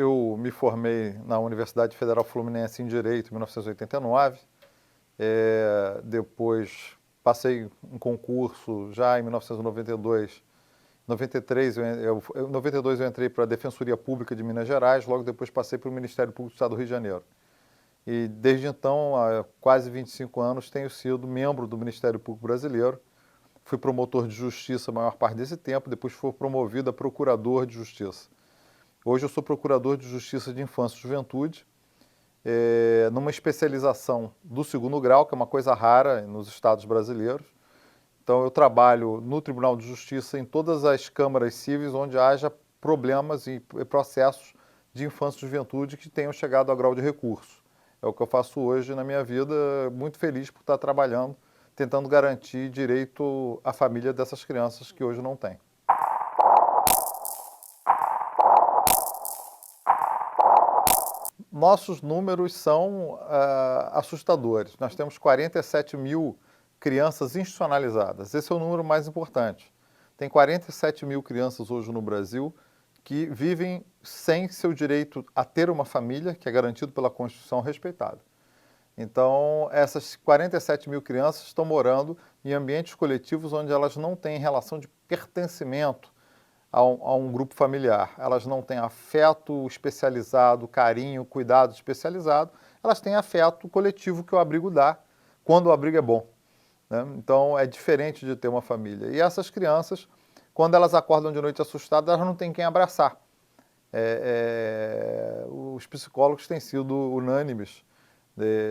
Eu me formei na Universidade Federal Fluminense em Direito em 1989. Depois passei um concurso já em 1992. Em 92 eu entrei para a Defensoria Pública de Minas Gerais, logo depois passei para o Ministério Público do Estado do Rio de Janeiro. E desde então, há quase 25 anos, tenho sido membro do Ministério Público Brasileiro. Fui promotor de justiça a maior parte desse tempo, depois fui promovido a procurador de justiça. Hoje eu sou procurador de justiça de infância e juventude, numa especialização do segundo grau, que é uma coisa rara nos estados brasileiros. Então eu trabalho no Tribunal de Justiça em todas as câmaras cíveis onde haja problemas e processos de infância e juventude que tenham chegado ao grau de recurso. É o que eu faço hoje na minha vida, muito feliz por estar trabalhando, tentando garantir direito à família dessas crianças que hoje não têm. Nossos números são assustadores. Nós temos 47 mil crianças institucionalizadas. Esse é o número mais importante. Tem 47 mil crianças hoje no Brasil que vivem sem seu direito a ter uma família, que é garantido pela Constituição, respeitado. Então, essas 47 mil crianças estão morando em ambientes coletivos onde elas não têm relação de pertencimento a um grupo familiar. Elas não têm afeto especializado, carinho, cuidado especializado. Elas têm afeto coletivo que o abrigo dá, quando o abrigo é bom, né? Então, é diferente de ter uma família. E essas crianças, quando elas acordam de noite assustadas, elas não têm quem abraçar. Os psicólogos têm sido unânimes,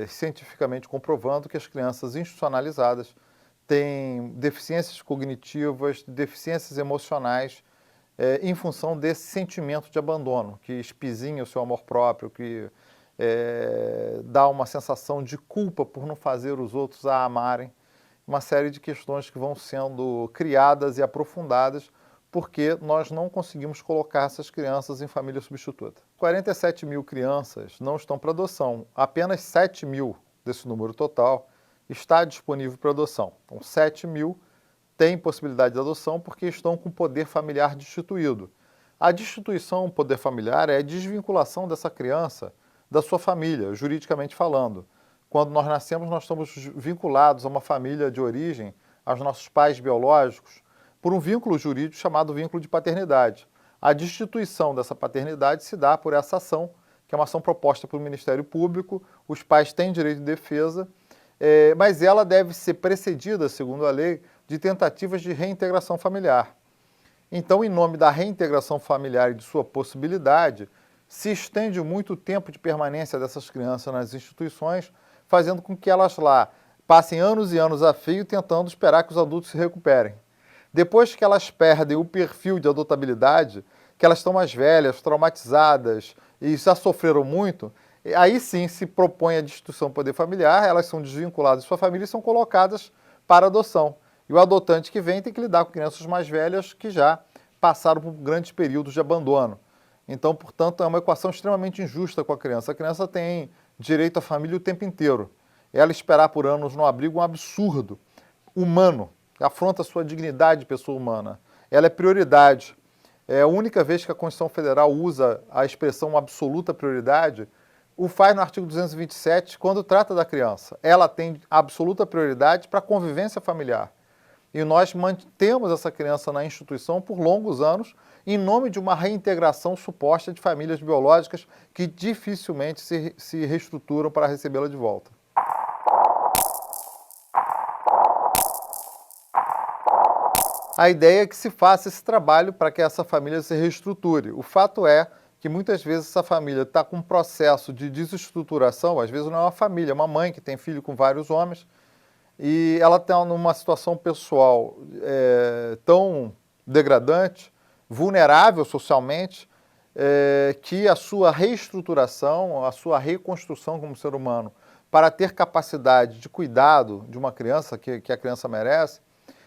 cientificamente comprovando que as crianças institucionalizadas têm deficiências cognitivas, deficiências emocionais, em função desse sentimento de abandono, que espizinha o seu amor próprio, que dá uma sensação de culpa por não fazer os outros a amarem. Uma série de questões que vão sendo criadas e aprofundadas porque nós não conseguimos colocar essas crianças em família substituta. 47 mil crianças não estão para adoção. Apenas 7 mil desse número total está disponível para adoção. Então, 7 mil têm possibilidade de adoção porque estão com poder familiar destituído. A destituição do poder familiar é a desvinculação dessa criança da sua família, juridicamente falando. Quando nós nascemos, nós estamos vinculados a uma família de origem, aos nossos pais biológicos, por um vínculo jurídico chamado vínculo de paternidade. A destituição dessa paternidade se dá por essa ação, que é uma ação proposta pelo Ministério Público. Os pais têm direito de defesa, mas ela deve ser precedida, segundo a lei, de tentativas de reintegração familiar. Então, em nome da reintegração familiar e de sua possibilidade, se estende muito o tempo de permanência dessas crianças nas instituições, fazendo com que elas lá passem anos e anos a fio tentando esperar que os adultos se recuperem. Depois que elas perdem o perfil de adotabilidade, que elas estão mais velhas, traumatizadas e já sofreram muito, aí sim se propõe a destituição do poder familiar, elas são desvinculadas de sua família e são colocadas para adoção. E o adotante que vem tem que lidar com crianças mais velhas que já passaram por grandes períodos de abandono. Então, portanto, é uma equação extremamente injusta com a criança. A criança tem direito à família o tempo inteiro. Ela esperar por anos no abrigo é um absurdo humano, afronta a sua dignidade de pessoa humana. Ela é prioridade. É a única vez que a Constituição Federal usa a expressão absoluta prioridade, o faz no artigo 227, quando trata da criança. Ela tem absoluta prioridade para a convivência familiar. E nós mantemos essa criança na instituição por longos anos, em nome de uma reintegração suposta de famílias biológicas que dificilmente se reestruturam para recebê-la de volta. A ideia é que se faça esse trabalho para que essa família se reestruture. O fato é que muitas vezes essa família está com um processo de desestruturação, às vezes não é uma família, é uma mãe que tem filho com vários homens, e ela está numa situação pessoal tão degradante, vulnerável socialmente, que a sua reestruturação, a sua reconstrução como ser humano, para ter capacidade de cuidado de uma criança que a criança merece,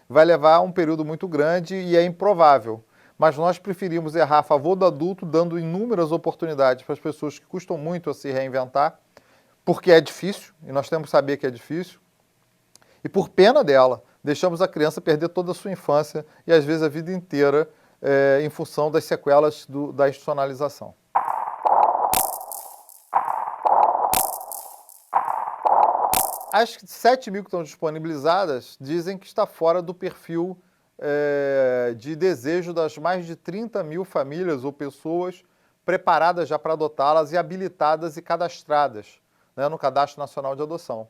vai levar um período muito grande e é improvável. Mas nós preferimos errar a favor do adulto, dando inúmeras oportunidades para as pessoas que custam muito a se reinventar, porque é difícil, e nós temos que saber que é difícil, e por pena dela, deixamos a criança perder toda a sua infância e às vezes a vida inteira em função das sequelas da institucionalização. As 7 mil que estão disponibilizadas dizem que está fora do perfil de desejo das mais de 30 mil famílias ou pessoas preparadas já para adotá-las e habilitadas e cadastradas, né, no Cadastro Nacional de Adoção.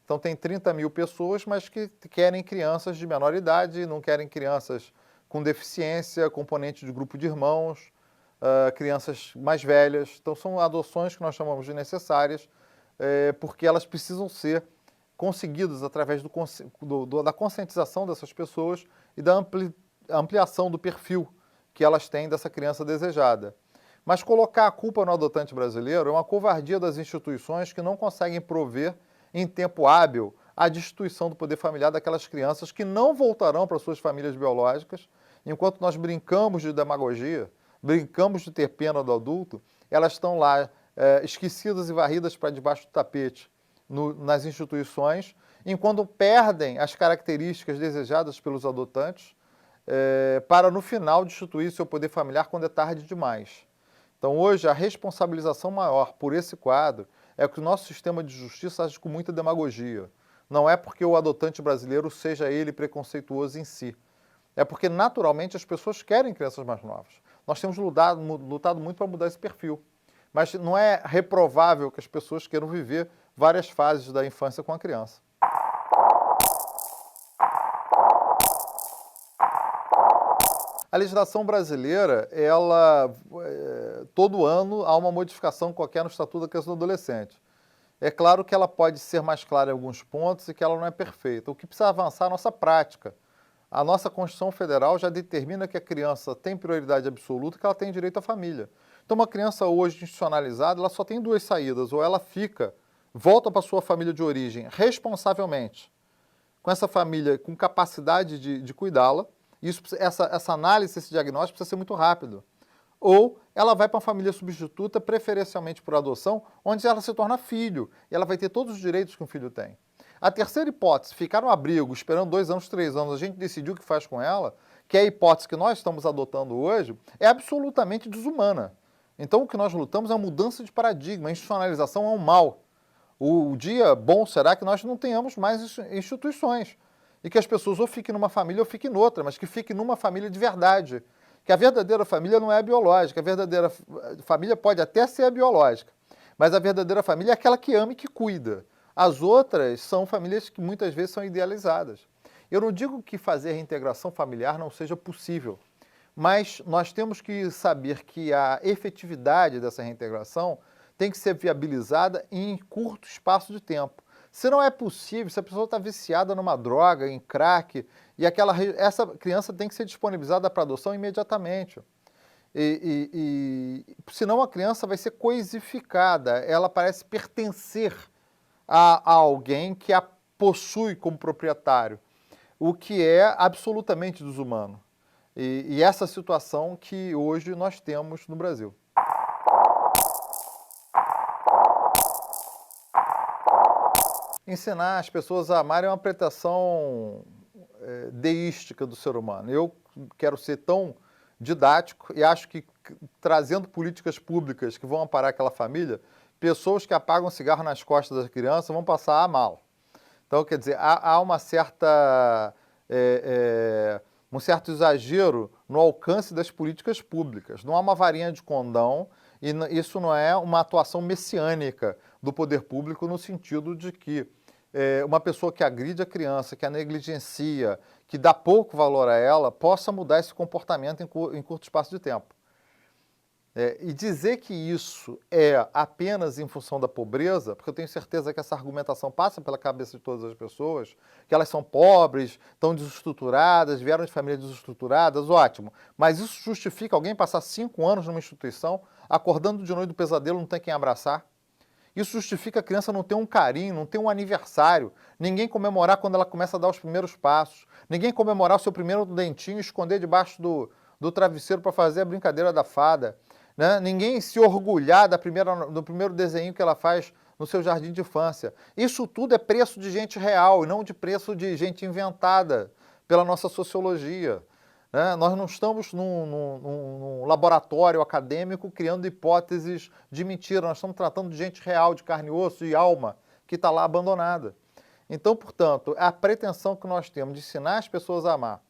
Então tem 30 mil pessoas, mas que querem crianças de menor idade, não querem crianças com deficiência, componente de grupo de irmãos, crianças mais velhas. Então são adoções que nós chamamos de necessárias, porque elas precisam ser conseguidas através da conscientização dessas pessoas e da ampliação do perfil que elas têm dessa criança desejada. Mas colocar a culpa no adotante brasileiro é uma covardia das instituições que não conseguem prover em tempo hábil a destituição do poder familiar daquelas crianças que não voltarão para suas famílias biológicas. Enquanto nós brincamos de demagogia, brincamos de ter pena do adulto, elas estão lá esquecidas e varridas para debaixo do tapete nas instituições, enquanto perdem as características desejadas pelos adotantes para, no final, destituir seu poder familiar quando é tarde demais. Então, hoje, a responsabilização maior por esse quadro é que o nosso sistema de justiça age com muita demagogia. Não é porque o adotante brasileiro seja ele preconceituoso em si. É porque, naturalmente, as pessoas querem crianças mais novas. Nós temos lutado muito para mudar esse perfil. Mas não é reprovável que as pessoas queiram viver várias fases da infância com a criança. A legislação brasileira, todo ano há uma modificação qualquer no Estatuto da Criança e do Adolescente. É claro que ela pode ser mais clara em alguns pontos e que ela não é perfeita. O que precisa avançar é a nossa prática. A nossa Constituição Federal já determina que a criança tem prioridade absoluta e que ela tem direito à família. Então, uma criança hoje institucionalizada, ela só tem 2 saídas. Ou ela volta para a sua família de origem responsavelmente, com essa família com capacidade de cuidá-la. Essa análise, esse diagnóstico precisa ser muito rápido. Ou ela vai para uma família substituta, preferencialmente por adoção, onde ela se torna filho, e ela vai ter todos os direitos que um filho tem. A terceira hipótese, ficar no abrigo, esperando 2 anos, 3 anos, a gente decidiu o que faz com ela, que é a hipótese que nós estamos adotando hoje, é absolutamente desumana. Então, o que nós lutamos é uma mudança de paradigma, a institucionalização é um mal. O dia bom será que nós não tenhamos mais instituições, e que as pessoas ou fiquem numa família ou fiquem noutra, mas que fiquem numa família de verdade. Que a verdadeira família não é a biológica, a verdadeira família pode até ser a biológica, mas a verdadeira família é aquela que ama e que cuida. As outras são famílias que muitas vezes são idealizadas. Eu não digo que fazer reintegração familiar não seja possível, mas nós temos que saber que a efetividade dessa reintegração tem que ser viabilizada em curto espaço de tempo. Se não é possível, se a pessoa está viciada numa droga, em crack, e essa criança tem que ser disponibilizada para adoção imediatamente. Senão a criança vai ser coisificada, ela parece pertencer a alguém que a possui como proprietário, o que é absolutamente desumano. E essa situação que hoje nós temos no Brasil. Ensinar as pessoas a amarem é uma pretensão deística do ser humano. Eu quero ser tão didático e acho que trazendo políticas públicas que vão amparar aquela família, pessoas que apagam cigarro nas costas das crianças vão passar a mal. Então, quer dizer, há um certo exagero no alcance das políticas públicas. Não há uma varinha de condão e isso não é uma atuação messiânica do poder público no sentido de que uma pessoa que agride a criança, que a negligencia, que dá pouco valor a ela, possa mudar esse comportamento em curto espaço de tempo. E dizer que isso é apenas em função da pobreza, porque eu tenho certeza que essa argumentação passa pela cabeça de todas as pessoas, que elas são pobres, estão desestruturadas, vieram de famílias desestruturadas, ótimo. Mas isso justifica alguém passar 5 anos numa instituição, acordando de noite do pesadelo, não tem quem abraçar? Isso justifica a criança não ter um carinho, não ter um aniversário, ninguém comemorar quando ela começa a dar os primeiros passos, ninguém comemorar o seu primeiro dentinho e esconder debaixo do travesseiro para fazer a brincadeira da fada, né? Ninguém se orgulhar do primeiro desenho que ela faz no seu jardim de infância. Isso tudo é preço de gente real e não de preço de gente inventada pela nossa sociologia. Nós não estamos num laboratório acadêmico criando hipóteses de mentira, nós estamos tratando de gente real, de carne e osso e alma, que está lá abandonada. Então, portanto, a pretensão que nós temos de ensinar as pessoas a amar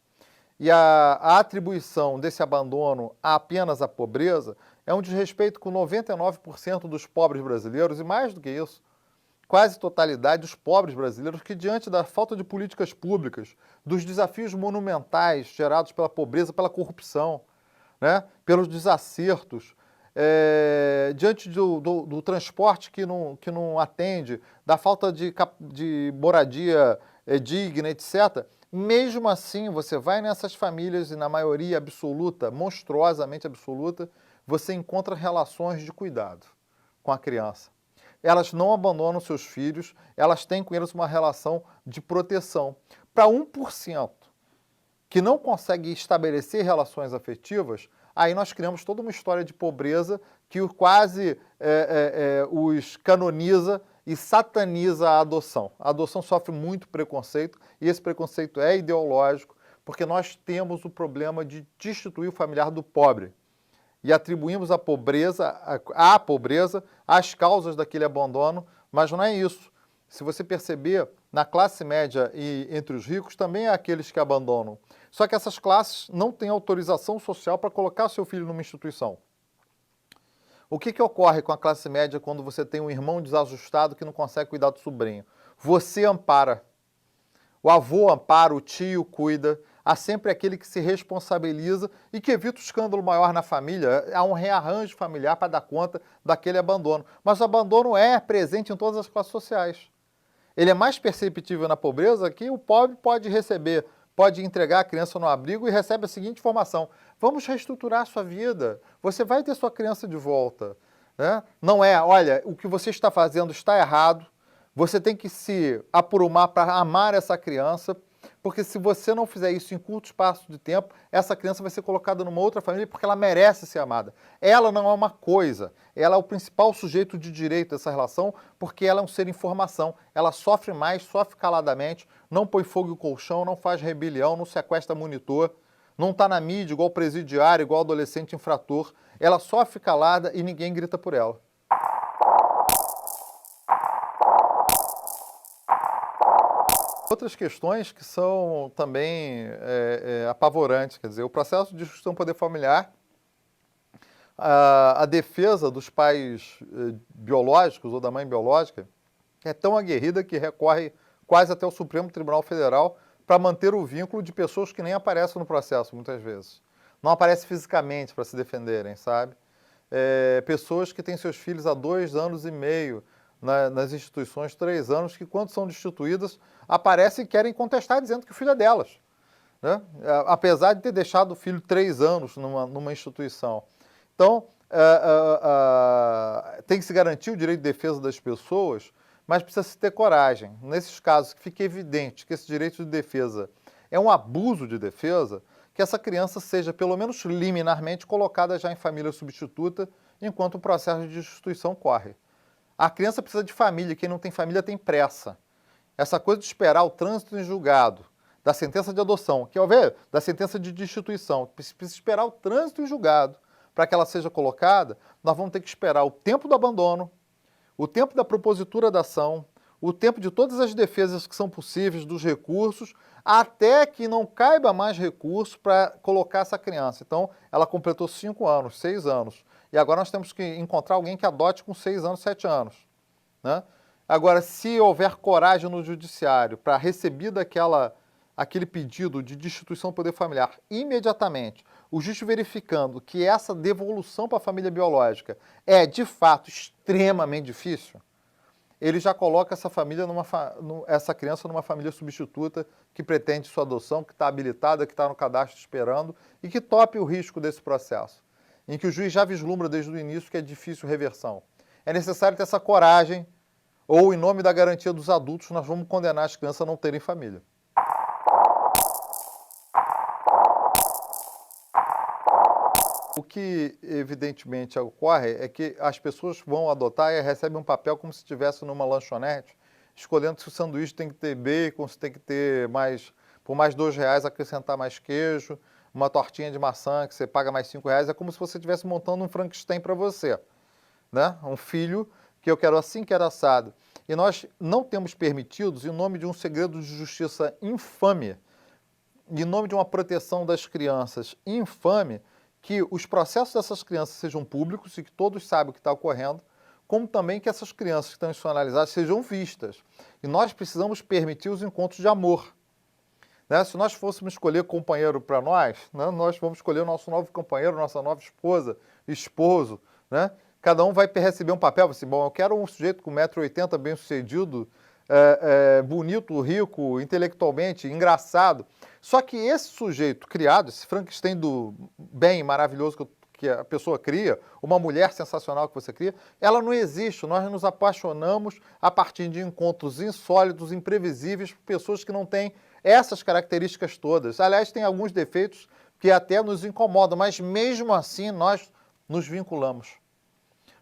e a atribuição desse abandono apenas à pobreza é um desrespeito com 99% dos pobres brasileiros, e mais do que isso, quase totalidade dos pobres brasileiros que, diante da falta de políticas públicas, dos desafios monumentais gerados pela pobreza, pela corrupção, né, pelos desacertos, diante do transporte que não atende, da falta de moradia digna, etc., mesmo assim, você vai nessas famílias e na maioria absoluta, monstruosamente absoluta, você encontra relações de cuidado com a criança. Elas não abandonam seus filhos, elas têm com eles uma relação de proteção. Para 1% que não consegue estabelecer relações afetivas, aí nós criamos toda uma história de pobreza que quase os canoniza e sataniza a adoção. A adoção sofre muito preconceito, e esse preconceito é ideológico, porque nós temos o problema de destituir o familiar do pobre. E atribuímos à pobreza as causas daquele abandono, mas não é isso. Se você perceber, na classe média e entre os ricos também há aqueles que abandonam. Só que essas classes não têm autorização social para colocar seu filho numa instituição. O que ocorre com a classe média quando você tem um irmão desajustado que não consegue cuidar do sobrinho? Você ampara. O avô ampara, o tio cuida. Há sempre aquele que se responsabiliza e que evita o escândalo maior na família. Há um rearranjo familiar para dar conta daquele abandono. Mas o abandono é presente em todas as classes sociais. Ele é mais perceptível na pobreza que o pobre pode receber, pode entregar a criança no abrigo e recebe a seguinte informação: vamos reestruturar a sua vida, você vai ter sua criança de volta. Né? Não é, olha, o que você está fazendo está errado, você tem que se aprumar para amar essa criança, porque se você não fizer isso em curto espaço de tempo, essa criança vai ser colocada numa outra família porque ela merece ser amada. Ela não é uma coisa, ela é o principal sujeito de direito dessa relação, porque ela é um ser em formação. Ela sofre mais, sofre caladamente, não põe fogo em colchão, não faz rebelião, não sequestra monitor, não está na mídia igual presidiário, igual adolescente infrator. Ela sofre calada e ninguém grita por ela. Outras questões que são também apavorantes, quer dizer, o processo de discussão do poder familiar, a defesa dos pais biológicos ou da mãe biológica é tão aguerrida que recorre quase até o Supremo Tribunal Federal para manter o vínculo de pessoas que nem aparecem no processo, muitas vezes. Não aparecem fisicamente para se defenderem, sabe? Pessoas que têm seus filhos há 2 anos e meio, nas instituições, 3 anos, que quando são destituídas, aparecem e querem contestar dizendo que o filho é delas. Né? Apesar de ter deixado o filho 3 anos numa instituição. Então, tem que se garantir o direito de defesa das pessoas, mas precisa se ter coragem. Nesses casos que fica evidente que esse direito de defesa é um abuso de defesa, que essa criança seja, pelo menos liminarmente, colocada já em família substituta, enquanto o processo de destituição corre. A criança precisa de família, quem não tem família tem pressa. Essa coisa de esperar o trânsito em julgado, da sentença de adoção, que ao ver, da sentença de destituição, precisa esperar o trânsito em julgado para que ela seja colocada, nós vamos ter que esperar o tempo do abandono, o tempo da propositura da ação, o tempo de todas as defesas que são possíveis, dos recursos, até que não caiba mais recurso para colocar essa criança. Então, ela completou 5 anos, 6 anos. E agora nós temos que encontrar alguém que adote com 6 anos, 7 anos. Né? Agora, se houver coragem no judiciário para receber aquele pedido de destituição do poder familiar imediatamente, o juiz verificando que essa devolução para a família biológica é, de fato, extremamente difícil, ele já coloca essa criança numa família substituta que pretende sua adoção, que está habilitada, que está no cadastro esperando e que tope o risco desse processo, em que o juiz já vislumbra desde o início que é difícil reversão. É necessário ter essa coragem, ou em nome da garantia dos adultos, nós vamos condenar as crianças a não terem família. O que, evidentemente, ocorre é que as pessoas vão adotar e recebem um papel como se estivesse numa lanchonete, escolhendo se o sanduíche tem que ter bacon, se tem que ter por mais R$2 acrescentar mais queijo, uma tortinha de maçã que você paga mais R$5, é como se você estivesse montando um Frankenstein para você, né? Um filho que eu quero assim, quero assado. E nós não temos permitidos, em nome de um segredo de justiça infame, em nome de uma proteção das crianças infame, que os processos dessas crianças sejam públicos e que todos saibam o que está ocorrendo, como também que essas crianças que estão institucionalizadas sejam vistas. E nós precisamos permitir os encontros de amor. Né? Se nós fôssemos escolher companheiro para nós, né, nós vamos escolher o nosso novo companheiro, nossa nova esposa, esposo, né? Cada um vai receber um papel, assim, bom, eu quero um sujeito com 1,80 m, bem-sucedido, bonito, rico, intelectualmente, engraçado. Só que esse sujeito criado, esse Frankenstein do bem maravilhoso que a pessoa cria, uma mulher sensacional que você cria, ela não existe. Nós nos apaixonamos a partir de encontros insólitos, imprevisíveis, por pessoas que não têm essas características todas. Aliás, tem alguns defeitos que até nos incomodam, mas mesmo assim nós nos vinculamos.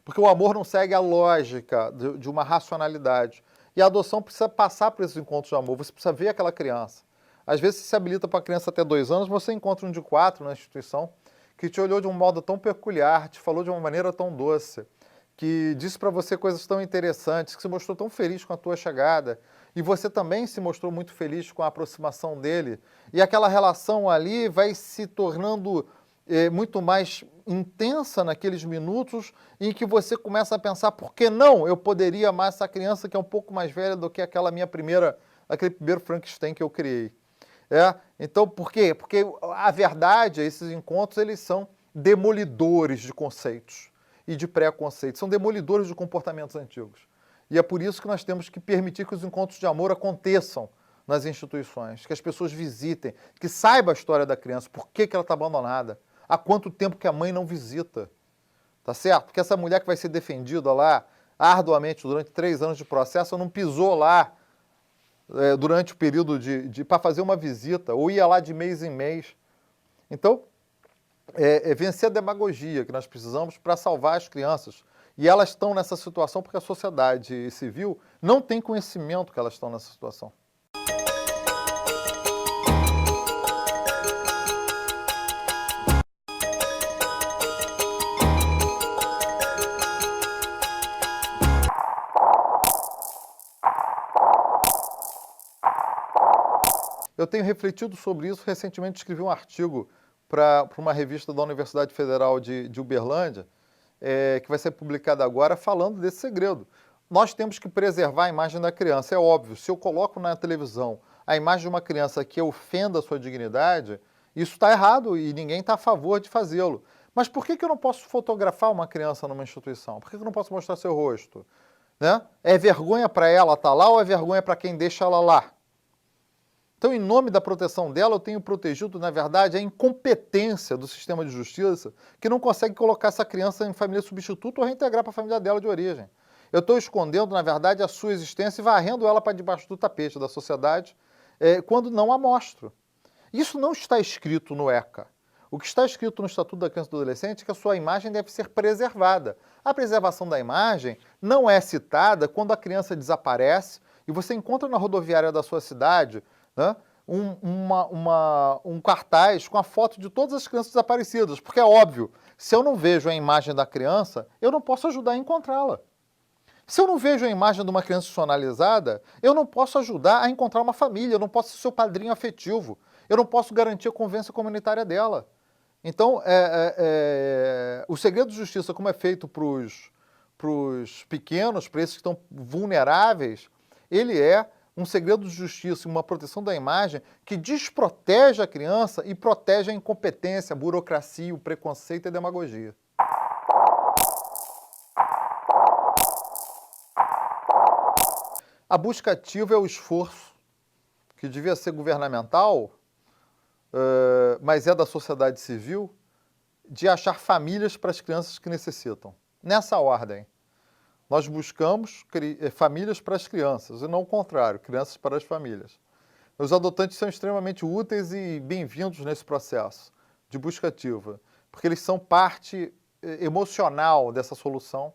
Porque o amor não segue a lógica de uma racionalidade. E a adoção precisa passar por esses encontros de amor. Você precisa ver aquela criança. Às vezes, se habilita para a criança até 2 anos, você encontra um de 4 na instituição que te olhou de um modo tão peculiar, te falou de uma maneira tão doce, que disse para você coisas tão interessantes, que se mostrou tão feliz com a tua chegada. E você também se mostrou muito feliz com a aproximação dele. E aquela relação ali vai se tornando muito mais intensa naqueles minutos em que você começa a pensar, por que não eu poderia amar essa criança que é um pouco mais velha do que aquele primeiro Frankenstein que eu criei. Então, por quê? Porque a verdade, esses encontros, eles são demolidores de conceitos e de preconceitos, são demolidores de comportamentos antigos. E é por isso que nós temos que permitir que os encontros de amor aconteçam nas instituições, que as pessoas visitem, que saibam a história da criança, por que ela está abandonada, há quanto tempo que a mãe não visita, tá certo? Porque essa mulher que vai ser defendida lá arduamente durante 3 anos de processo não pisou lá durante o período para fazer uma visita, ou ia lá de mês em mês. Então, vencer a demagogia que nós precisamos para salvar as crianças. E elas estão nessa situação porque a sociedade civil não tem conhecimento que elas estão nessa situação. Eu tenho refletido sobre isso. Recentemente escrevi um artigo para uma revista da Universidade Federal de Uberlândia, que vai ser publicado agora, falando desse segredo. Nós temos que preservar a imagem da criança. É óbvio, se eu coloco na televisão a imagem de uma criança que ofenda a sua dignidade, isso está errado e ninguém está a favor de fazê-lo. Mas por que eu não posso fotografar uma criança numa instituição? Por que eu não posso mostrar seu rosto? Né? É vergonha para ela estar lá ou é vergonha para quem deixa ela lá? Então, em nome da proteção dela, eu tenho protegido, na verdade, a incompetência do sistema de justiça, que não consegue colocar essa criança em família substituta ou reintegrar para a família dela de origem. Eu estou escondendo, na verdade, a sua existência e varrendo ela para debaixo do tapete da sociedade, quando não a mostro. Isso não está escrito no ECA. O que está escrito no Estatuto da Criança e do Adolescente é que a sua imagem deve ser preservada. A preservação da imagem não é citada quando a criança desaparece e você encontra na rodoviária da sua cidade, né, um cartaz com a foto de todas as crianças desaparecidas, porque é óbvio, se eu não vejo a imagem da criança, eu não posso ajudar a encontrá-la. Se eu não vejo a imagem de uma criança institucionalizada, eu não posso ajudar a encontrar uma família, eu não posso ser seu padrinho afetivo, eu não posso garantir a convivência comunitária dela. Então, o segredo de justiça, como é feito para os pequenos, para esses que estão vulneráveis, ele é um segredo de justiça e uma proteção da imagem que desprotege a criança e protege a incompetência, a burocracia, o preconceito e a demagogia. A busca ativa é o esforço que devia ser governamental, mas é da sociedade civil, de achar famílias para as crianças que necessitam. Nessa ordem. Nós buscamos famílias para as crianças, e não o contrário, crianças para as famílias. Os adotantes são extremamente úteis e bem-vindos nesse processo de busca ativa, porque eles são parte emocional dessa solução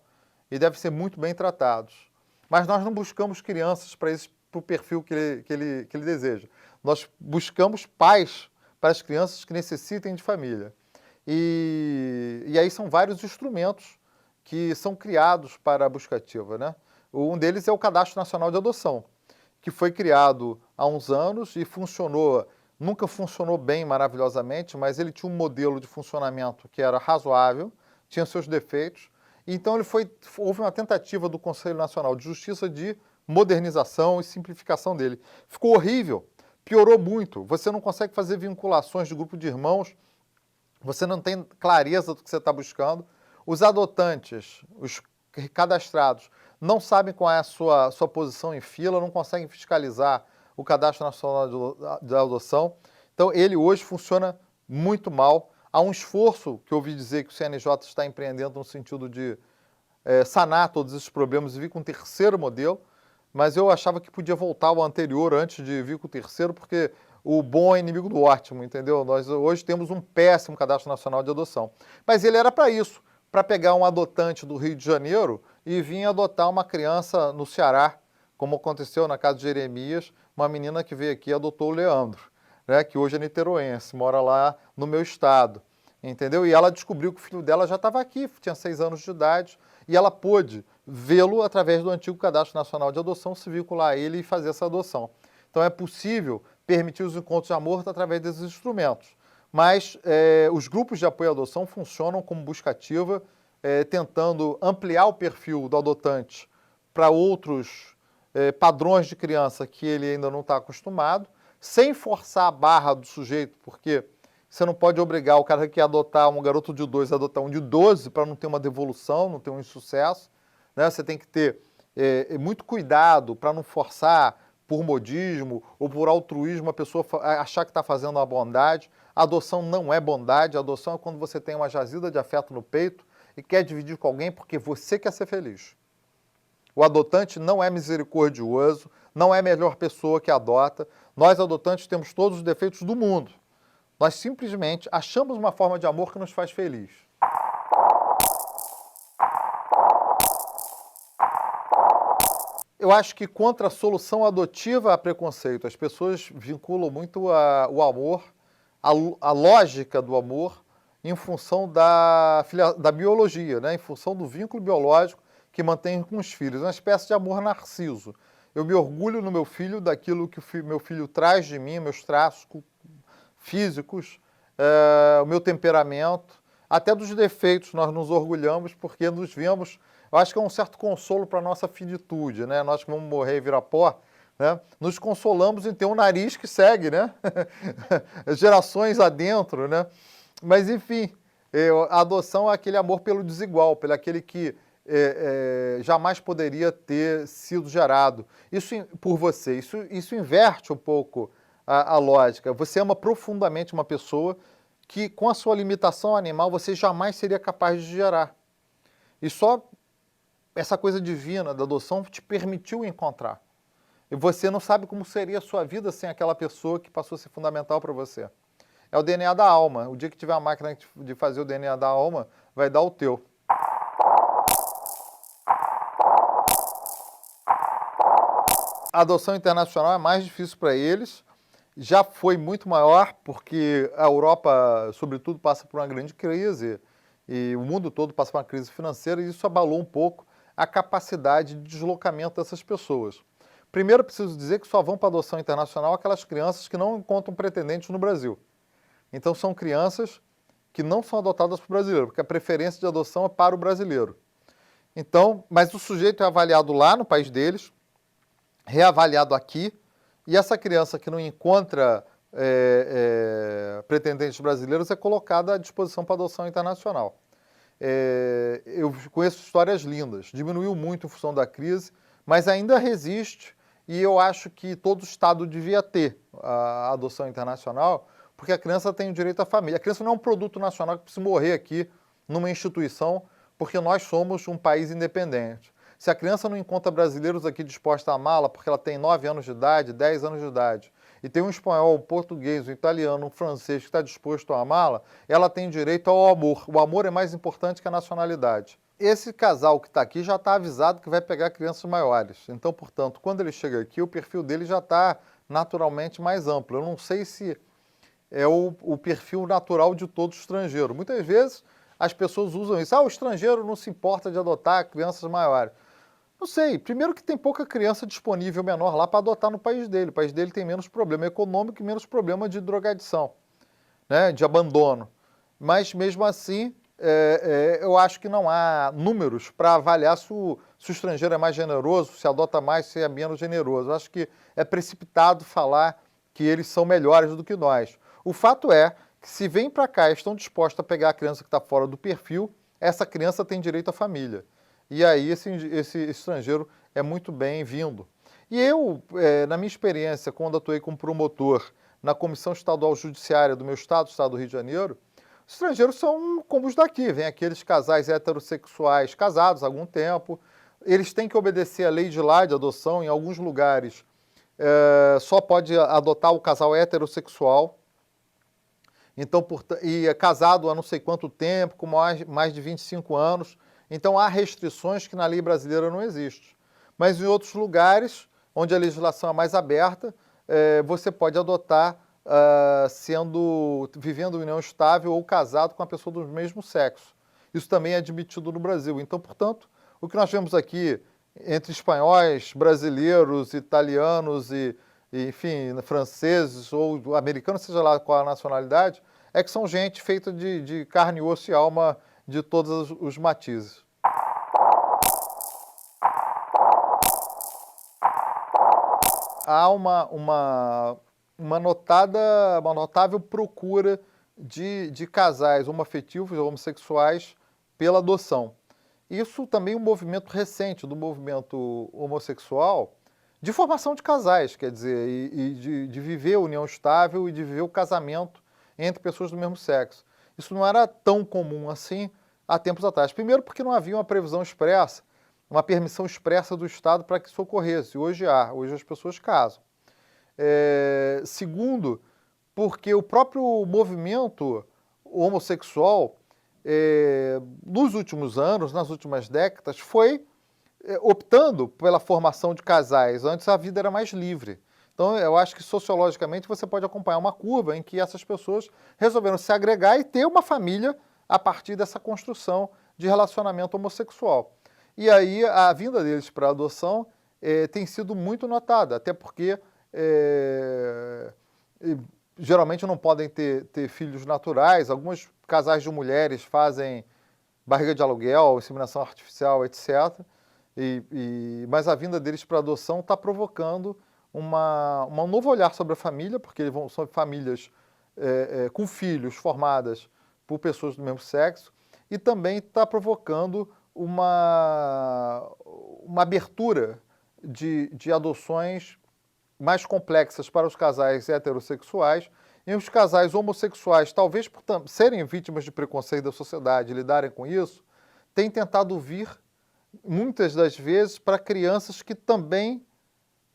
e devem ser muito bem tratados. Mas nós não buscamos crianças para o perfil que ele deseja. Nós buscamos pais para as crianças que necessitem de família. E aí são vários instrumentos que são criados para a busca ativa, né? Um deles é o Cadastro Nacional de Adoção, que foi criado há uns anos e funcionou, nunca funcionou bem maravilhosamente, mas ele tinha um modelo de funcionamento que era razoável, tinha seus defeitos, então houve uma tentativa do Conselho Nacional de Justiça de modernização e simplificação dele. Ficou horrível, piorou muito, você não consegue fazer vinculações de grupo de irmãos, você não tem clareza do que você está buscando, os adotantes, os cadastrados, não sabem qual é a sua posição em fila, não conseguem fiscalizar o Cadastro Nacional de Adoção. Então, ele hoje funciona muito mal. Há um esforço que eu ouvi dizer que o CNJ está empreendendo no sentido de sanar todos esses problemas e vir com um terceiro modelo, mas eu achava que podia voltar ao anterior antes de vir com o terceiro, porque o bom é inimigo do ótimo, entendeu? Nós hoje temos um péssimo Cadastro Nacional de Adoção. Mas ele era para isso, para pegar um adotante do Rio de Janeiro e vir adotar uma criança no Ceará, como aconteceu na casa de Jeremias, uma menina que veio aqui e adotou o Leandro, né, que hoje é niteroense, mora lá no meu estado, entendeu? E ela descobriu que o filho dela já estava aqui, tinha 6 anos de idade, e ela pôde vê-lo através do antigo Cadastro Nacional de Adoção, se vincular a ele e fazer essa adoção. Então é possível permitir os encontros de amor através desses instrumentos. Mas os grupos de apoio à adoção funcionam como busca ativa, tentando ampliar o perfil do adotante para outros padrões de criança que ele ainda não está acostumado, sem forçar a barra do sujeito, porque você não pode obrigar o cara que quer adotar um garoto de 2 a adotar um de 12 para não ter uma devolução, não ter um insucesso, né? Você tem que ter muito cuidado para não forçar por modismo ou por altruísmo a pessoa achar que está fazendo uma bondade. A adoção não é bondade, a adoção é quando você tem uma jazida de afeto no peito e quer dividir com alguém porque você quer ser feliz. O adotante não é misericordioso, não é a melhor pessoa que adota. Nós, adotantes, temos todos os defeitos do mundo. Nós simplesmente achamos uma forma de amor que nos faz feliz. Eu acho que contra a solução adotiva há preconceito. As pessoas vinculam muito o amor, a lógica do amor, em função da biologia, né? Em função do vínculo biológico que mantém com os filhos. É uma espécie de amor narciso. Eu me orgulho no meu filho, daquilo que meu filho traz de mim, meus traços físicos, o meu temperamento, até dos defeitos nós nos orgulhamos porque nos vemos. Eu acho que é um certo consolo para a nossa finitude, né? Nós que vamos morrer e virar pó, né? Nos consolamos em ter um nariz que segue, né? Gerações adentro, né? Mas, enfim, a adoção é aquele amor pelo desigual, pelo aquele que jamais poderia ter sido gerado. Isso por você. Isso inverte um pouco a lógica. Você ama profundamente uma pessoa que, com a sua limitação animal, você jamais seria capaz de gerar. E só essa coisa divina da adoção te permitiu encontrar. E você não sabe como seria a sua vida sem aquela pessoa que passou a ser fundamental para você. É o DNA da alma. O dia que tiver a máquina de fazer o DNA da alma, vai dar o teu. A adoção internacional é mais difícil para eles. Já foi muito maior, porque a Europa, sobretudo, passa por uma grande crise e o mundo todo passa por uma crise financeira e isso abalou um pouco a capacidade de deslocamento dessas pessoas. Primeiro, preciso dizer que só vão para a adoção internacional aquelas crianças que não encontram pretendentes no Brasil. Então, são crianças que não são adotadas por brasileiro, porque a preferência de adoção é para o brasileiro. Então, mas o sujeito é avaliado lá no país deles, reavaliado aqui, e essa criança que não encontra pretendentes brasileiros é colocada à disposição para adoção internacional. Eu conheço histórias lindas, diminuiu muito em função da crise, mas ainda resiste e eu acho que todo Estado devia ter a adoção internacional, porque a criança tem o direito à família. A criança não é um produto nacional que precisa morrer aqui numa instituição, porque nós somos um país independente. Se a criança não encontra brasileiros aqui dispostos a amá-la, porque ela tem 9 anos de idade, 10 anos de idade, e tem um espanhol, um português, um italiano, um francês que está disposto a amá-la, ela tem direito ao amor. O amor é mais importante que a nacionalidade. Esse casal que está aqui já está avisado que vai pegar crianças maiores. Então, portanto, quando ele chega aqui, o perfil dele já está naturalmente mais amplo. Eu não sei se é o perfil natural de todo estrangeiro. Muitas vezes as pessoas usam isso. O estrangeiro não se importa de adotar crianças maiores. Não sei, primeiro que tem pouca criança disponível menor lá para adotar no país dele. O país dele tem menos problema econômico e menos problema de drogadição, né, de abandono. Mas mesmo assim, eu acho que não há números para avaliar se o estrangeiro é mais generoso, se adota mais, se é menos generoso. Eu acho que é precipitado falar que eles são melhores do que nós. O fato é que se vêm para cá e estão dispostos a pegar a criança que está fora do perfil, essa criança tem direito à família. E aí esse estrangeiro é muito bem-vindo. E eu, na minha experiência, quando atuei como promotor na Comissão Estadual Judiciária do meu estado, o estado do Rio de Janeiro, os estrangeiros são como os daqui, vem aqueles casais heterossexuais casados há algum tempo, eles têm que obedecer a lei de lá de adoção, em alguns lugares só pode adotar o casal heterossexual, então, e é casado há não sei quanto tempo, com mais de 25 anos, então há restrições que na lei brasileira não existem. Mas em outros lugares, onde a legislação é mais aberta, você pode adotar vivendo em união estável ou casado com a pessoa do mesmo sexo. Isso também é admitido no Brasil. Então, portanto, o que nós vemos aqui entre espanhóis, brasileiros, italianos enfim, franceses ou americanos, seja lá qual a nacionalidade, é que são gente feita de carne, osso e alma de todos os matizes. Há uma notável procura de casais homoafetivos ou homossexuais pela adoção. Isso também é um movimento recente do movimento homossexual de formação de casais, quer dizer, e de viver a união estável e de viver o casamento entre pessoas do mesmo sexo. Isso não era tão comum assim há tempos atrás. Primeiro porque não havia uma previsão expressa, uma permissão expressa do Estado para que isso ocorresse. Hoje há, hoje as pessoas casam. Segundo, porque o próprio movimento homossexual, nos últimos anos, nas últimas décadas, foi optando pela formação de casais. Antes a vida era mais livre. Então eu acho que sociologicamente você pode acompanhar uma curva em que essas pessoas resolveram se agregar e ter uma família a partir dessa construção de relacionamento homossexual. E aí a vinda deles para a adoção tem sido muito notada, até porque geralmente não podem ter filhos naturais. Alguns casais de mulheres fazem barriga de aluguel, inseminação artificial, etc. Mas a vinda deles para a adoção está provocando um novo olhar sobre a família, porque são famílias com filhos formadas por pessoas do mesmo sexo, e também está provocando uma abertura de adoções mais complexas para os casais heterossexuais, e os casais homossexuais, talvez por serem vítimas de preconceito da sociedade e lidarem com isso, têm tentado vir, muitas das vezes, para crianças que também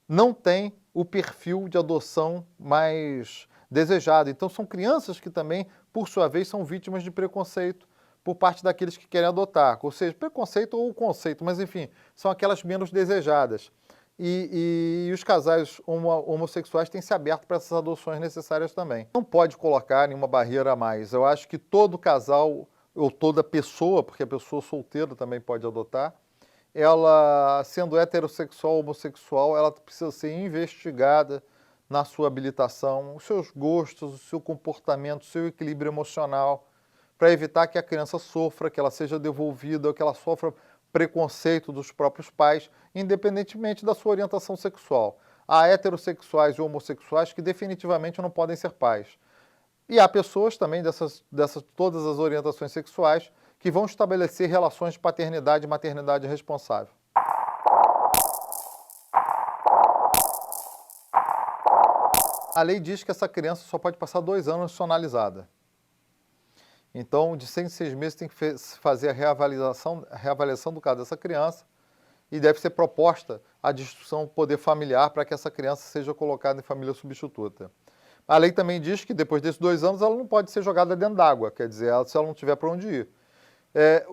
não têm o perfil de adoção mais desejado. Então, são crianças que também, por sua vez, são vítimas de preconceito por parte daqueles que querem adotar. Ou seja, preconceito ou conceito, mas enfim, são aquelas menos desejadas. E os casais homossexuais têm se aberto para essas adoções necessárias também. Não pode colocar nenhuma barreira a mais. Eu acho que todo casal, ou toda pessoa, porque a pessoa solteira também pode adotar, ela, sendo heterossexual ou homossexual, ela precisa ser investigada na sua habilitação, os seus gostos, o seu comportamento, o seu equilíbrio emocional, para evitar que a criança sofra, que ela seja devolvida, ou que ela sofra preconceito dos próprios pais, independentemente da sua orientação sexual. Há heterossexuais e homossexuais que definitivamente não podem ser pais. E há pessoas também dessas todas as orientações sexuais que vão estabelecer relações de paternidade e maternidade responsável. A lei diz que essa criança só pode passar 2 anos institucionalizada. Então, de 6 em 6 meses tem que fazer a reavaliação do caso dessa criança e deve ser proposta a destruição do poder familiar para que essa criança seja colocada em família substituta. A lei também diz que depois desses 2 anos ela não pode ser jogada dentro d'água, quer dizer, se ela não tiver para onde ir.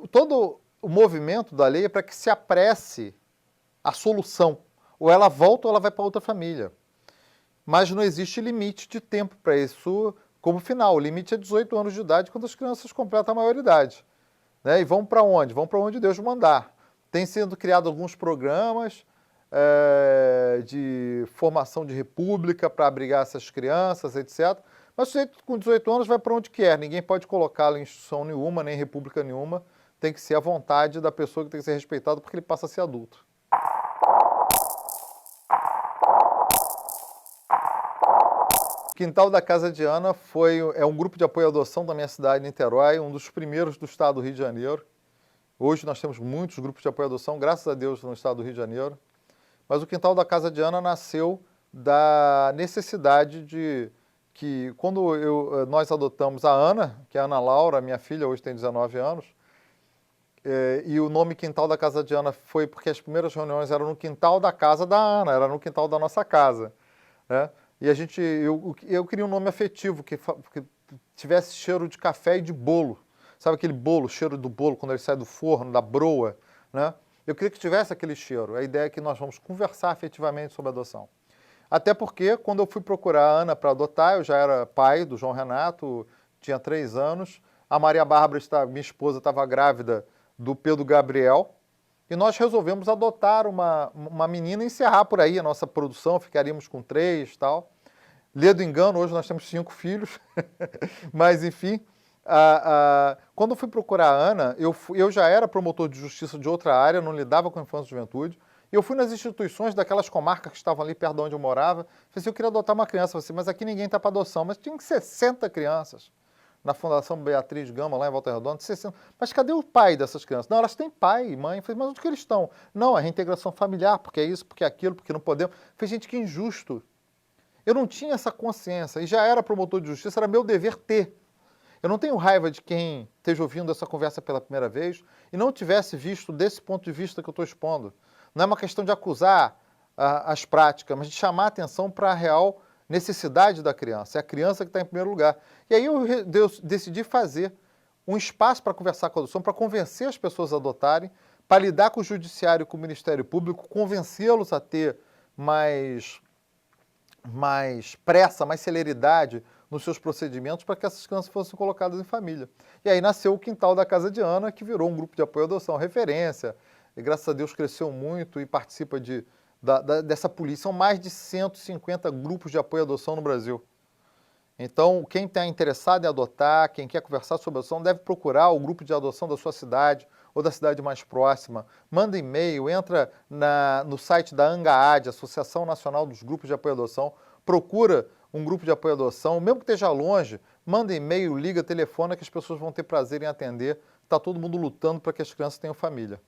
Todo o movimento da lei é para que se apresse a solução. Ou ela volta ou ela vai para outra família. Mas não existe limite de tempo para isso como final. O limite é 18 anos de idade, quando as crianças completam a maioridade. Né? E vão para onde? Vão para onde Deus mandar. Tem sido criado alguns programas de formação de república para abrigar essas crianças, etc. Mas o sujeito com 18 anos vai para onde quer, ninguém pode colocá-lo em instituição nenhuma, nem república nenhuma, tem que ser a vontade da pessoa que tem que ser respeitado porque ele passa a ser adulto. O Quintal da Casa de Ana é um grupo de apoio à adoção da minha cidade, Niterói, um dos primeiros do estado do Rio de Janeiro. Hoje nós temos muitos grupos de apoio à adoção, graças a Deus, no estado do Rio de Janeiro. Mas o Quintal da Casa de Ana nasceu da necessidade de que, quando nós adotamos a Ana, que é a Ana Laura, minha filha, hoje tem 19 anos, e o nome Quintal da Casa de Ana foi porque as primeiras reuniões eram no quintal da casa da Ana, era no quintal da nossa casa, né? E eu queria um nome afetivo, que tivesse cheiro de café e de bolo. Sabe aquele bolo, cheiro do bolo, quando ele sai do forno, da broa, né? Eu queria que tivesse aquele cheiro. A ideia é que nós vamos conversar afetivamente sobre adoção. Até porque, quando eu fui procurar a Ana para adotar, eu já era pai do João Renato, tinha 3 anos. A Maria Bárbara, minha esposa, estava grávida do Pedro Gabriel. E nós resolvemos adotar uma menina e encerrar por aí a nossa produção, ficaríamos com 3 e tal. Lê do engano, hoje nós temos 5 filhos. Mas, enfim, quando eu fui procurar a Ana, eu já era promotor de justiça de outra área, não lidava com infância e juventude. E eu fui nas instituições daquelas comarcas que estavam ali perto de onde eu morava. Falei assim, eu queria adotar uma criança. Eu falei assim, mas aqui ninguém está para adoção. Mas tinha 60 crianças na Fundação Beatriz Gama, lá em Volta Redonda, 60. Mas cadê o pai dessas crianças? Não, elas têm pai e mãe. Eu falei, mas onde que eles estão? Não, a reintegração familiar, porque é isso, porque é aquilo, porque não podemos. Eu falei, gente, que injusto. Eu não tinha essa consciência, e já era promotor de justiça, era meu dever ter. Eu não tenho raiva de quem esteja ouvindo essa conversa pela primeira vez e não tivesse visto desse ponto de vista que eu estou expondo. Não é uma questão de acusar as práticas, mas de chamar a atenção para a real necessidade da criança. É a criança que está em primeiro lugar. E aí eu decidi fazer um espaço para conversar com a adoção, para convencer as pessoas a adotarem, para lidar com o judiciário e com o Ministério Público, convencê-los a ter mais pressa, mais celeridade nos seus procedimentos para que essas crianças fossem colocadas em família. E aí nasceu o Quintal da Casa de Ana, que virou um grupo de apoio à adoção referência, e graças a Deus cresceu muito e participa dessa polícia. São mais de 150 grupos de apoio à adoção no Brasil. Então, quem está interessado em adotar, quem quer conversar sobre adoção, deve procurar o grupo de adoção da sua cidade ou da cidade mais próxima. Manda e-mail, entra no site da ANGAAD, Associação Nacional dos Grupos de Apoio à Adoção, procura um grupo de apoio à adoção, mesmo que esteja longe, manda e-mail, liga, telefona, que as pessoas vão ter prazer em atender. Está todo mundo lutando para que as crianças tenham família.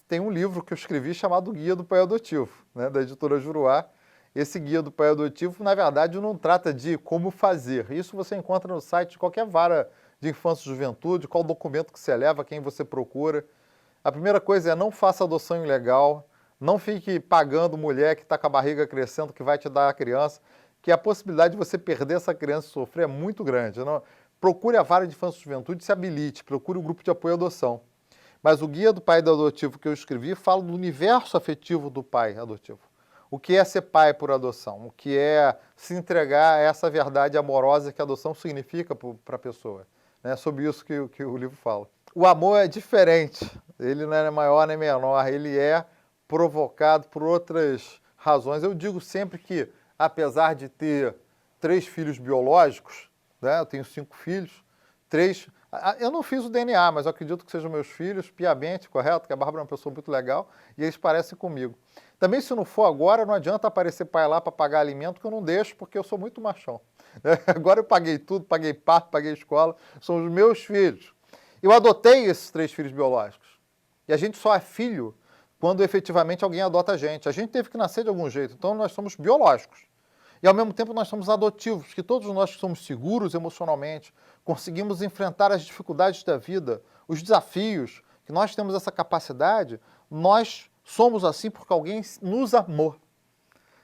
Tem um livro que eu escrevi chamado Guia do Pai Adotivo, né, da editora Juruá. Esse Guia do Pai Adotivo, na verdade, não trata de como fazer. Isso você encontra no site de qualquer vara de infância e juventude, qual documento que você leva, quem você procura. A primeira coisa é não faça adoção ilegal, não fique pagando mulher que está com a barriga crescendo, que vai te dar a criança, que a possibilidade de você perder essa criança e sofrer é muito grande. Não? Procure a vara de infância e juventude, se habilite, procure o grupo de apoio à adoção. Mas o Guia do Pai Adotivo que eu escrevi fala do universo afetivo do pai adotivo. O que é ser pai por adoção? O que é se entregar a essa verdade amorosa que a adoção significa para a pessoa? É sobre isso que o livro fala. O amor é diferente. Ele não é maior nem menor. Ele é provocado por outras razões. Eu digo sempre que, apesar de ter 3 filhos biológicos, né, eu tenho 5 filhos, 3... Eu não fiz o DNA, mas eu acredito que sejam meus filhos, piamente, correto? Que a Bárbara é uma pessoa muito legal e eles parecem comigo. Também, se não for agora, não adianta aparecer pai lá para pagar alimento, que eu não deixo, porque eu sou muito machão. Agora eu paguei tudo, paguei parto, paguei escola, são os meus filhos. Eu adotei esses 3 filhos biológicos. E a gente só é filho quando efetivamente alguém adota a gente. A gente teve que nascer de algum jeito, então nós somos biológicos. E ao mesmo tempo nós somos adotivos, que todos nós que somos seguros emocionalmente, conseguimos enfrentar as dificuldades da vida, os desafios, que nós temos essa capacidade, nós somos assim porque alguém nos amou.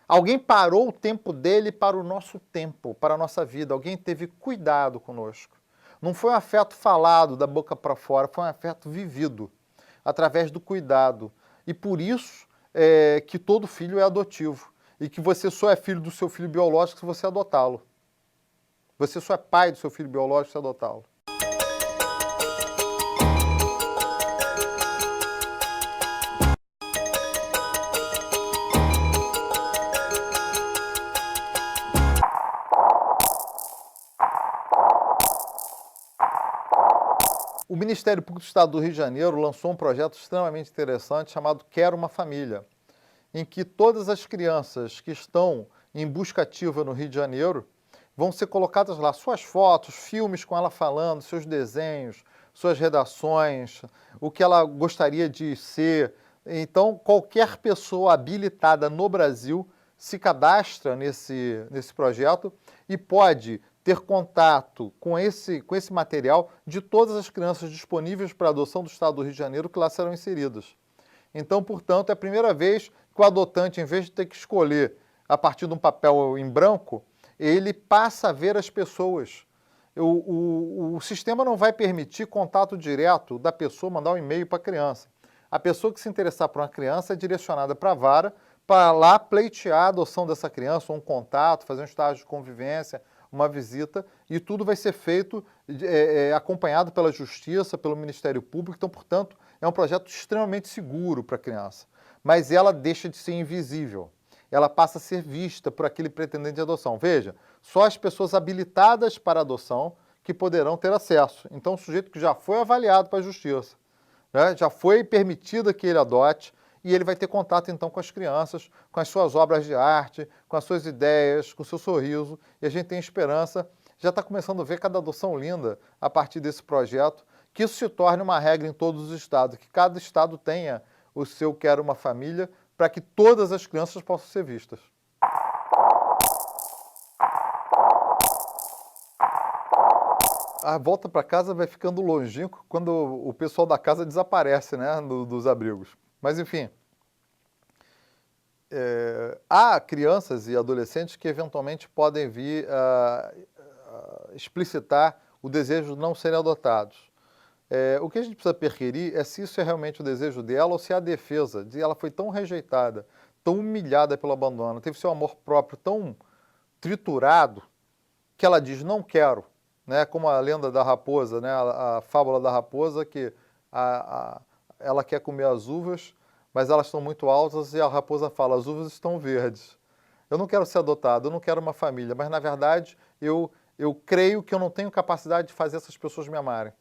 Alguém parou o tempo dele para o nosso tempo, para a nossa vida. Alguém teve cuidado conosco. Não foi um afeto falado da boca para fora, foi um afeto vivido, através do cuidado. E por isso que todo filho é adotivo. E que você só é filho do seu filho biológico se você adotá-lo. Você só é pai do seu filho biológico se adotá-lo. O Ministério Público do Estado do Rio de Janeiro lançou um projeto extremamente interessante chamado Quero uma Família, em que todas as crianças que estão em busca ativa no Rio de Janeiro vão ser colocadas lá suas fotos, filmes com ela falando, seus desenhos, suas redações, o que ela gostaria de ser. Então, qualquer pessoa habilitada no Brasil se cadastra nesse projeto e pode ter contato com esse material de todas as crianças disponíveis para adoção do Estado do Rio de Janeiro que lá serão inseridas. Então, portanto, é a primeira vez que o adotante, em vez de ter que escolher a partir de um papel em branco, ele passa a ver as pessoas. O sistema não vai permitir contato direto da pessoa mandar um e-mail para a criança. A pessoa que se interessar por uma criança é direcionada para a vara para lá pleitear a adoção dessa criança, ou um contato, fazer um estágio de convivência, uma visita, e tudo vai ser feito acompanhado pela Justiça, pelo Ministério Público. Então, portanto, é um projeto extremamente seguro para a criança. Mas ela deixa de ser invisível. Ela passa a ser vista por aquele pretendente de adoção. Veja, só as pessoas habilitadas para adoção que poderão ter acesso. Então, o sujeito que já foi avaliado para a Justiça, né, já foi permitido que ele adote, e ele vai ter contato, então, com as crianças, com as suas obras de arte, com as suas ideias, com o seu sorriso, e a gente tem esperança, já está começando a ver cada adoção linda a partir desse projeto, que isso se torne uma regra em todos os estados, que cada estado tenha o seu Quero uma Família, para que todas as crianças possam ser vistas. A volta para casa vai ficando longínquo quando o pessoal da casa desaparece, né, dos abrigos. Mas, enfim, há crianças e adolescentes que eventualmente podem vir a explicitar o desejo de não serem adotados. O que a gente precisa perquirir é se isso é realmente o desejo dela ou se é a defesa, de ela foi tão rejeitada, tão humilhada pelo abandono, teve seu amor próprio tão triturado, que ela diz, não quero, né? Como a lenda da raposa, né? A fábula da raposa, que ela quer comer as uvas, mas elas estão muito altas e a raposa fala, as uvas estão verdes. Eu não quero ser adotado, eu não quero uma família, mas na verdade eu creio que eu não tenho capacidade de fazer essas pessoas me amarem.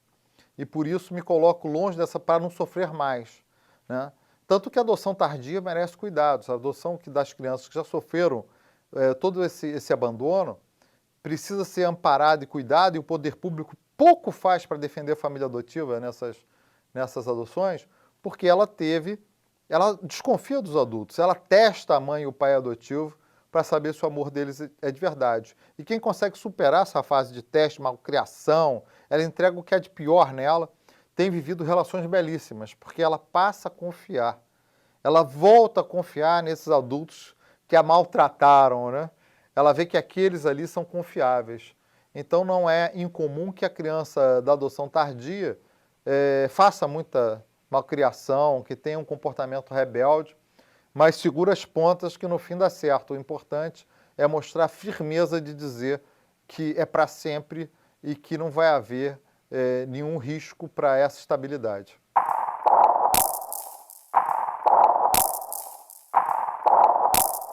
E por isso me coloco longe dessa para não sofrer mais, né? Tanto que a adoção tardia merece cuidados. A adoção das crianças que já sofreram todo esse abandono precisa ser amparada e cuidada, e o poder público pouco faz para defender a família adotiva nessas adoções, porque ela desconfia dos adultos, ela testa a mãe e o pai adotivo para saber se o amor deles é de verdade. E quem consegue superar essa fase de teste, malcriação, ela entrega o que é de pior nela, tem vivido relações belíssimas, porque ela passa a confiar. Ela volta a confiar nesses adultos que a maltrataram, né? Ela vê que aqueles ali são confiáveis. Então não é incomum que a criança da adoção tardia faça muita malcriação, que tenha um comportamento rebelde, mas segura as pontas que no fim dá certo. O importante é mostrar a firmeza de dizer que é para sempre e que não vai haver nenhum risco para essa estabilidade.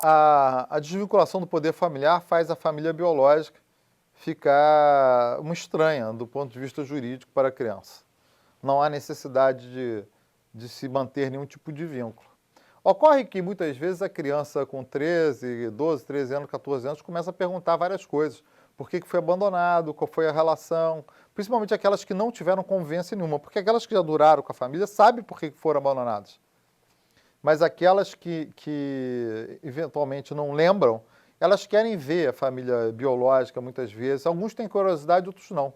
A desvinculação do poder familiar faz a família biológica ficar uma estranha do ponto de vista jurídico para a criança. Não há necessidade de se manter nenhum tipo de vínculo. Ocorre que muitas vezes a criança com 13, 12, 13 anos, 14 anos começa a perguntar várias coisas. Por que foi abandonado, qual foi a relação, principalmente aquelas que não tiveram convivência nenhuma, porque aquelas que já duraram com a família sabem por que foram abandonadas. Mas aquelas que eventualmente não lembram, elas querem ver a família biológica muitas vezes. Alguns têm curiosidade, outros não.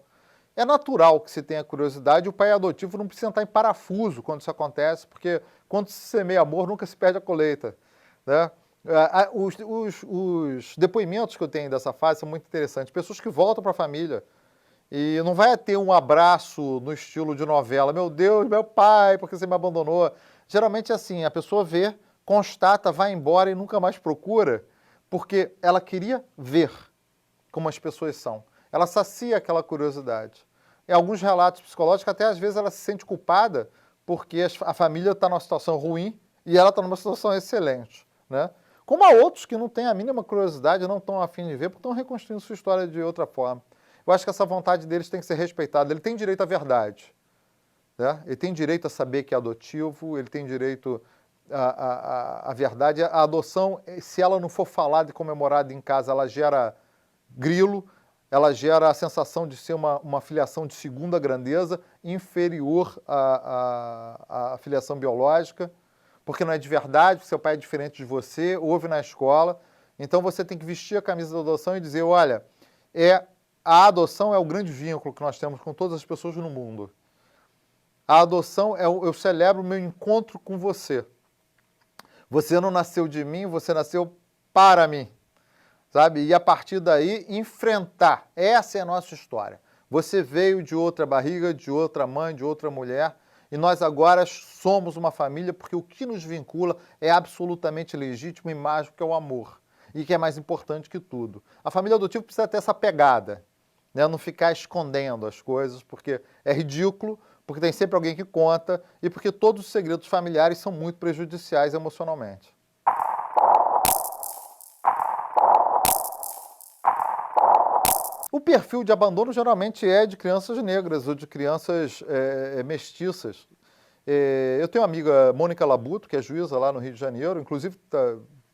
É natural que se tenha curiosidade, o pai adotivo não precisa estar em parafuso quando isso acontece, porque quando se semeia amor, nunca se perde a colheita, né? Os depoimentos que eu tenho dessa fase são muito interessantes. Pessoas que voltam para a família e não vai ter um abraço no estilo de novela. Meu Deus, meu pai, por que você me abandonou? Geralmente é assim, a pessoa vê, constata, vai embora e nunca mais procura, porque ela queria ver como as pessoas são. Ela sacia aquela curiosidade. Em alguns relatos psicológicos, até às vezes ela se sente culpada porque a família está numa situação ruim e ela está numa situação excelente, né? Como há outros que não têm a mínima curiosidade, não estão a fim de ver, porque estão reconstruindo sua história de outra forma. Eu acho que essa vontade deles tem que ser respeitada. Ele tem direito à verdade, né? Ele tem direito a saber que é adotivo, ele tem direito à verdade. A adoção, se ela não for falada e comemorada em casa, ela gera grilo, ela gera a sensação de ser uma filiação de segunda grandeza, inferior à filiação biológica, porque não é de verdade, seu pai é diferente de você, ouve na escola. Então você tem que vestir a camisa da adoção e dizer, olha, a adoção é o grande vínculo que nós temos com todas as pessoas no mundo. A adoção eu celebro o meu encontro com você. Você não nasceu de mim, você nasceu para mim. Sabe? E a partir daí, enfrentar. Essa é a nossa história. Você veio de outra barriga, de outra mãe, de outra mulher, e nós agora somos uma família, porque o que nos vincula é absolutamente legítimo e mágico, que é o amor, e que é mais importante que tudo. A família adotiva precisa ter essa pegada, né? Não ficar escondendo as coisas, porque é ridículo, porque tem sempre alguém que conta, e porque todos os segredos familiares são muito prejudiciais emocionalmente. O perfil de abandono geralmente é de crianças negras ou de crianças mestiças. Eu tenho uma amiga, Mônica Labuto, que é juíza lá no Rio de Janeiro, inclusive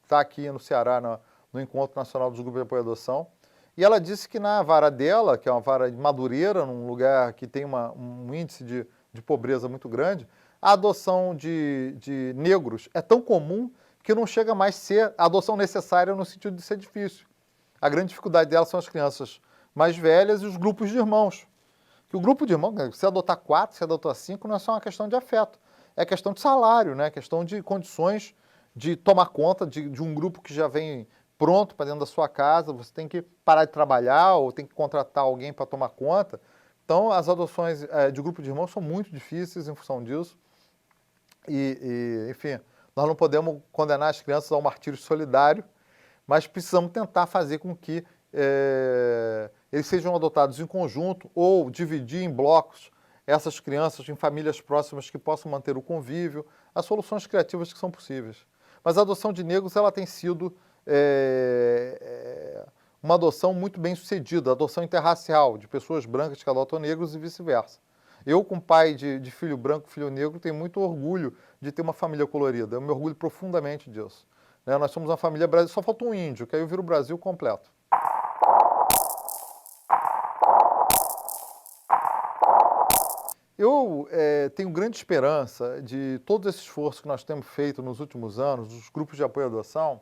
está aqui no Ceará no Encontro Nacional dos Grupos de Apoio à Adoção, e ela disse que na vara dela, que é uma vara de Madureira, num lugar que tem um índice de pobreza muito grande, a adoção de negros é tão comum que não chega mais a ser a adoção necessária no sentido de ser difícil. A grande dificuldade dela são as crianças mais velhas e os grupos de irmãos. Que o grupo de irmãos, se adotar 4, se adotar 5, não é só uma questão de afeto, é questão de salário, né? É questão de condições de tomar conta de um grupo que já vem pronto para dentro da sua casa, você tem que parar de trabalhar ou tem que contratar alguém para tomar conta. Então, as adoções de grupo de irmãos são muito difíceis em função disso. Enfim, nós não podemos condenar as crianças ao martírio solidário, mas precisamos tentar fazer com que eles sejam adotados em conjunto ou dividir em blocos essas crianças em famílias próximas que possam manter o convívio, as soluções criativas que são possíveis. Mas a adoção de negros ela tem sido uma adoção muito bem sucedida, adoção interracial, de pessoas brancas que adotam negros e vice-versa. Eu, como pai de filho branco e filho negro, tenho muito orgulho de ter uma família colorida, eu me orgulho profundamente disso. Nós somos uma família brasileira, só falta um índio, que aí eu viro o Brasil completo. Eu tenho grande esperança de todo esse esforço que nós temos feito nos últimos anos, dos grupos de apoio à adoção,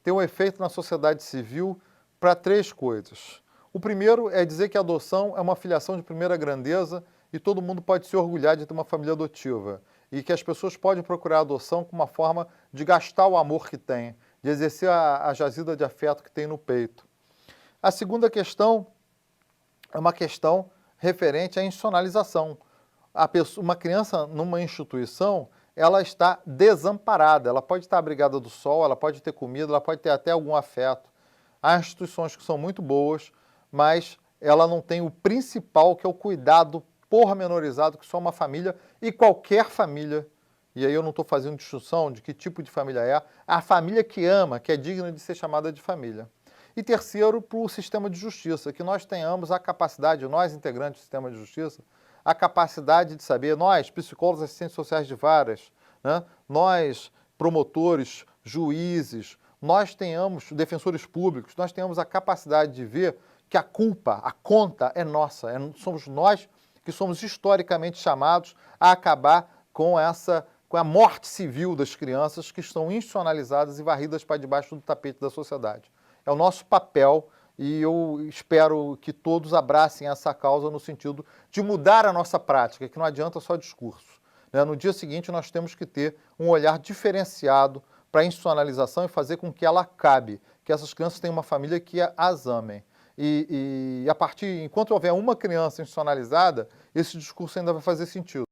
ter um efeito na sociedade civil para 3 coisas. O primeiro é dizer que a adoção é uma filiação de primeira grandeza e todo mundo pode se orgulhar de ter uma família adotiva. E que as pessoas podem procurar a adoção como uma forma de gastar o amor que tem, de exercer a jazida de afeto que tem no peito. A segunda questão é uma questão referente à institucionalização. Uma criança numa instituição, ela está desamparada, ela pode estar abrigada do sol, ela pode ter comida, ela pode ter até algum afeto. Há instituições que são muito boas, mas ela não tem o principal, que é o cuidado pormenorizado que só uma família e qualquer família, e aí eu não estou fazendo discussão de que tipo de família é, a família que ama, que é digna de ser chamada de família. E terceiro, para o sistema de justiça, que nós tenhamos a capacidade, nós integrantes do sistema de justiça, a capacidade de saber, nós, psicólogos, assistentes sociais de varas, né, nós, promotores, juízes, nós tenhamos, defensores públicos, nós tenhamos a capacidade de ver que a culpa, a conta é nossa, somos nós que somos historicamente chamados a acabar com a morte civil das crianças que estão institucionalizadas e varridas para debaixo do tapete da sociedade. É o nosso papel e eu espero que todos abracem essa causa no sentido de mudar a nossa prática, que não adianta só discurso. No dia seguinte, nós temos que ter um olhar diferenciado para a institucionalização e fazer com que ela acabe, que essas crianças tenham uma família que as amem. E enquanto houver uma criança institucionalizada, esse discurso ainda vai fazer sentido.